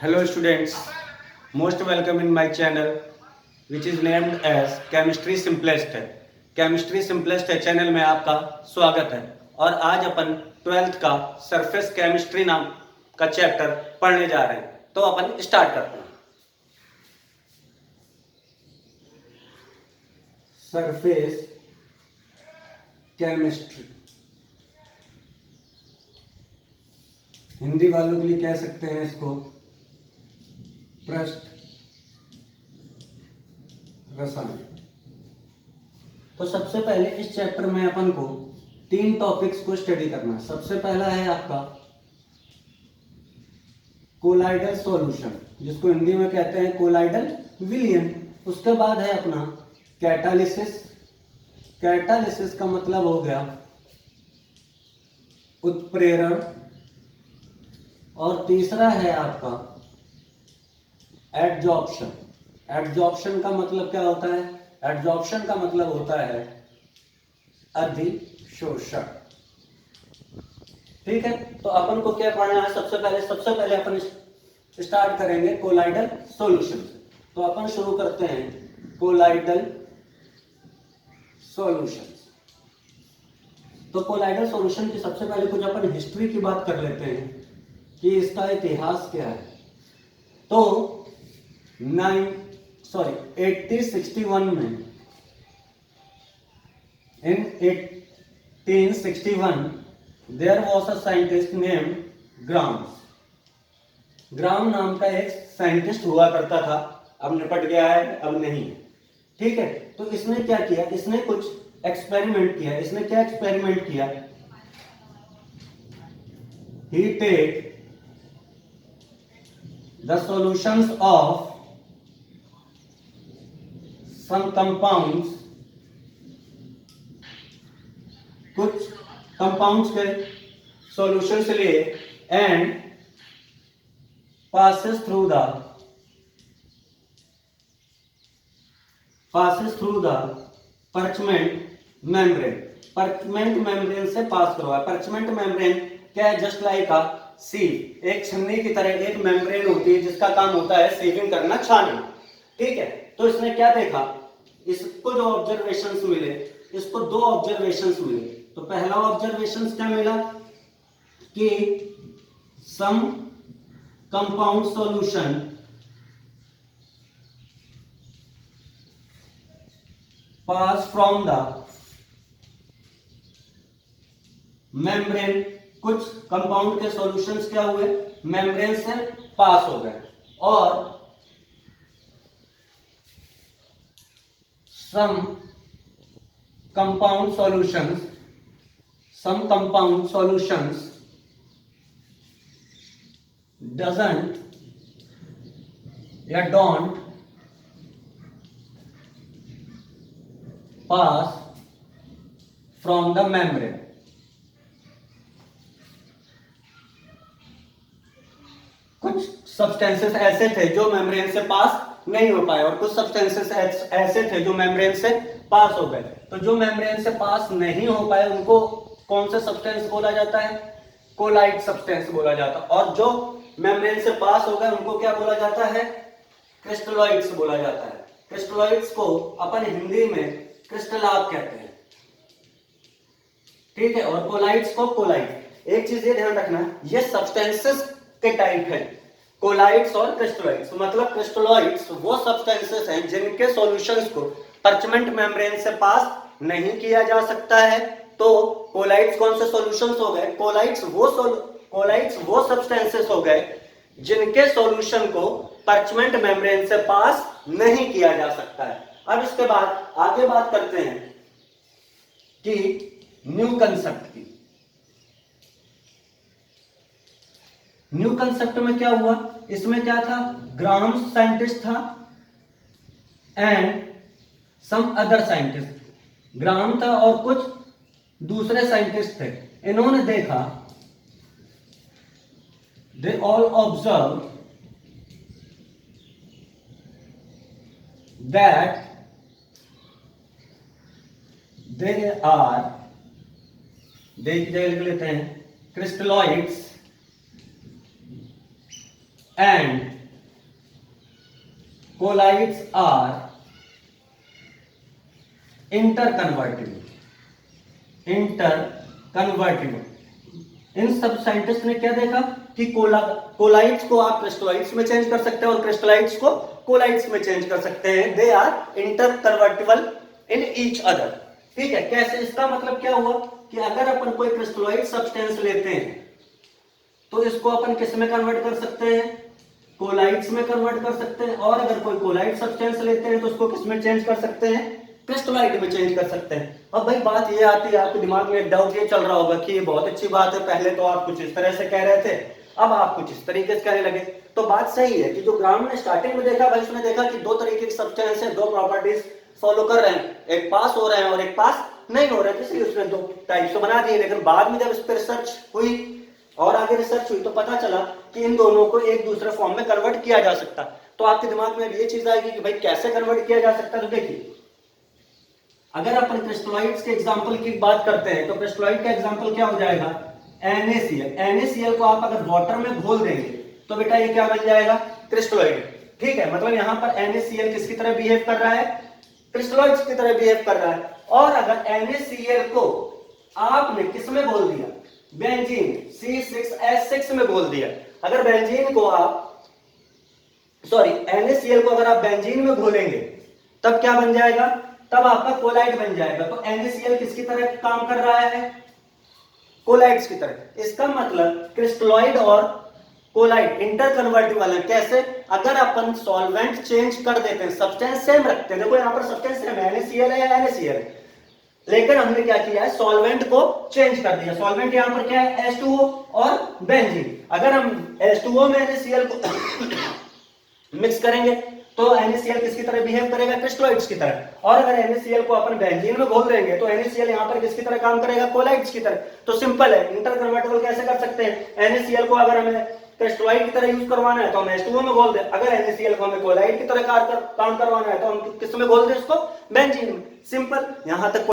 Hello students, most welcome in my channel which is named as Chemistry Simplest है। Chemistry Simplest है channel में आपका स्वागत है। और आज अपन 12th का सरफेस केमिस्ट्री नाम का चैप्टर पढ़ने जा रहे हैं, तो अपन स्टार्ट करते हैं। सरफेस केमिस्ट्री हिंदी वालों के लिए कह सकते हैं इसको पृष्ठ रसायन। तो सबसे पहले इस चैप्टर में अपन को 3 टॉपिक्स को स्टडी करना है। सबसे पहला है आपका कोलाइडल सॉल्यूशन, जिसको हिंदी में कहते हैं कोलाइडल विलयन। उसके बाद है अपना कैटालिसिस। कैटालिसिस का मतलब हो गया उत्प्रेरण। और तीसरा है आपका एडजॉर्प्शन। एडजॉर्प्शन का मतलब क्या होता है? एडजॉर्प्शन का मतलब होता है अधिशोषण। ठीक है, तो अपन को क्या पढ़ना है? सबसे पहले अपन स्टार्ट करेंगे कोलाइडल सॉल्यूशन से। तो अपन शुरू करते हैं कोलाइडल सॉल्यूशन। तो कोलाइडल सॉल्यूशन की सबसे पहले कुछ अपन हिस्ट्री की बात कर लेते हैं कि इसका इतिहास क्या है। तो 1861 में, in 1861 there was a scientist named ग्राम। ग्राम नाम का एक साइंटिस्ट हुआ करता था, अब निपट गया है, अब नहीं है। ठीक है, तो इसने क्या किया? इसने कुछ एक्सपेरिमेंट किया। इसने क्या एक्सपेरिमेंट किया? he take the solutions of some compounds, कुछ कंपाउंड्स के सॉल्यूशंस लिए and passes through the parchment membrane। parchment membrane से पास करवा। parchment membrane क्या है? जस्ट लाइक अ सीव, एक छन्नी की तरह एक मेम्ब्रेन होती है जिसका काम होता है सीविंग करना, छानना। ठीक है, तो इसने क्या देखा? इसको जो ऑब्जर्वेशंस मिले, इसको 2 ऑब्जर्वेशंस मिले। तो पहला ऑब्जर्वेशंस क्या मिला कि some compound solution pass from the membrane. कुछ कंपाउंड के सॉल्यूशंस क्या हुए? मेम्ब्रेन से पास हो गए। और some compound solutions doesn't या don't pass from the membrane। कुछ सब्सटेंसेस ऐसे थे जो मेम्ब्रेन से पास नहीं हो पाए और कुछ सब्सटेंसेस ऐसे थे जो मेम्ब्रेन से पास हो गए। तो जो मेम्ब्रेन से पास नहीं हो पाए उनको कौन सा सब्सटेंस बोला जाता है? कोलाइड सब्सटेंस बोला जाता है। और जो मेम्ब्रेन से पास हो गए उनको क्या बोला जाता है? क्रिस्टलॉइड्स बोला जाता है। क्रिस्टलॉइड्स को अपन हिंदी में क्रिस्टलाभ कहते हैं। ठीक है, और कोलाइड्स को कोलाइड। एक चीज ये ध्यान रखना, ये सब्सटेंसेस के टाइप है, कोलाइड्स और क्रिस्टलॉइड्स। मतलब क्रिस्टलॉइड्स वो सब्सटेंसेस हैं जिनके सॉल्यूशंस को पार्चमेंट मेम्ब्रेन से पास नहीं किया जा सकता है। तो कोलाइड्स कौन से सॉल्यूशंस हो गए? कोलाइड्स वो सब्सटेंसेस हो गए जिनके सॉल्यूशन को पार्चमेंट मेम्ब्रेन से पास नहीं किया जा सकता है। अब इसके बाद आगे बात करते हैं कि न्यू कंसेप्ट की। न्यू कंसेप्ट में क्या हुआ? इसमें क्या था? ग्राम साइंटिस्ट था एंड सम अदर साइंटिस्ट। ग्राम था और कुछ दूसरे साइंटिस्ट थे। इन्होंने देखा, they all observe that they लिख लेते हैं, crystalloids and colloids are interconvertible। इन सब साइंटिस्ट ने क्या देखा कि कोलाइड्स को आप क्रिस्टलाइड्स में चेंज कर सकते हैं और क्रिस्टलाइड्स को कोलाइड्स में चेंज कर सकते हैं। They are interconvertible in each other. ठीक है, कैसे? इसका मतलब क्या हुआ कि अगर अपन कोई क्रिस्टलाइड सब्सटेंस लेते हैं तो इसको अपन किस में कन्वर्ट कर सकते हैं? कोलाइड्स में कन्वर्ट कर सकते हैं। और अगर कोई कोलाइड सब्सटेंस लेते हैं तो उसको किस में चेंज कर सकते हैं? क्रिस्टलाइड में चेंज कर सकते हैं। अब भाई बात ये आती है, आपके दिमाग में एक डाउट ये चल रहा होगा कि ये बहुत अच्छी बात है, पहले तो आप कुछ इस तरह से कह रहे थे, अब आप कुछ इस तरीके से कहने लगे। तो बात सही है कि जो ग्राम ने स्टार्टिंग में देखा भाई, उसने देखा कि दो तरीके के सब्सटेंस है, दो प्रॉपर्टीज फॉलो कर रहे हैं, एक पास हो रहे हैं और एक पास नहीं हो रहे हैं, इसलिए उसने दो टाइप से बना दिए। लेकिन बाद में जब इस पर रिसर्च हुई और आगे रिसर्च हुई तो पता चला कि इन दोनों को एक दूसरे फॉर्म में कन्वर्ट किया जा सकता। तो आपके दिमाग में ये चीज आएगी कि भाई कैसे कन्वर्ट किया जा सकता। तो देखिए, अगर अपन क्रिस्टलाइड्स के एग्जांपल की बात करते हैं तो क्रिस्टलाइड का एग्जांपल क्या हो जाएगा? NaCl। NaCl को आप अगर वाटर में घोल देंगे तो बेटा ये क्या बन जाएगा? क्रिस्टलाइड। ठीक है, मतलब यहां पर NaCl किसकी तरह बिहेव कर रहा है? क्रिस्टलाइड्स की तरह बिहेव कर रहा है। और अगर NaCl को आपने किस में घोल दिया? बेंजीन C6H6 में घोल दिया। अगर बेंजीन को आप NaCl को अगर आप बेंजीन में घोलेंगे तब क्या बन जाएगा? तब आपका कोलाइड बन जाएगा। तो NaCl किसकी तरह काम कर रहा है? कोलाइड्स की तरह। इसका मतलब क्रिस्टलॉइड और कोलाइड इंटरकन्वर्टिबल है। कैसे? अगर अपन सॉल्वेंट चेंज कर देते हैं, सब्सटेंस सेम रखते हैं, देखो यहां पर सब्सटेंस सेम है, NaCl है या NaCl है, लेकिन हमने क्या किया है? सॉल्वेंट को चेंज कर दिया। सॉल्वेंट यहां पर क्या है? H2O और बेंजीन। अगर हम H2O में NaCl को मिक्स करेंगे तो NaCl किसकी तरह बिहेव करेगा? क्रिस्टलॉइड्स की तरह। और अगर NaCl को अपन बेंजीन में घोल देंगे तो NaCl यहां पर किसकी तरह काम करेगा? कोलाइड्स की तरह। तो सिंपल है, इंटरकन्वर्टिबल कैसे कर सकते हैं? NaCl को अगर हमें क्रिस्टलॉइड की तरह यूज करवाना है तो हम H2O में घोल दें। अगर NaCl को हमें कोलाइड की तरह काम करवाना है तो हम किस में घोल दें? उसको बेंजीन में। सिंपल, यहां तक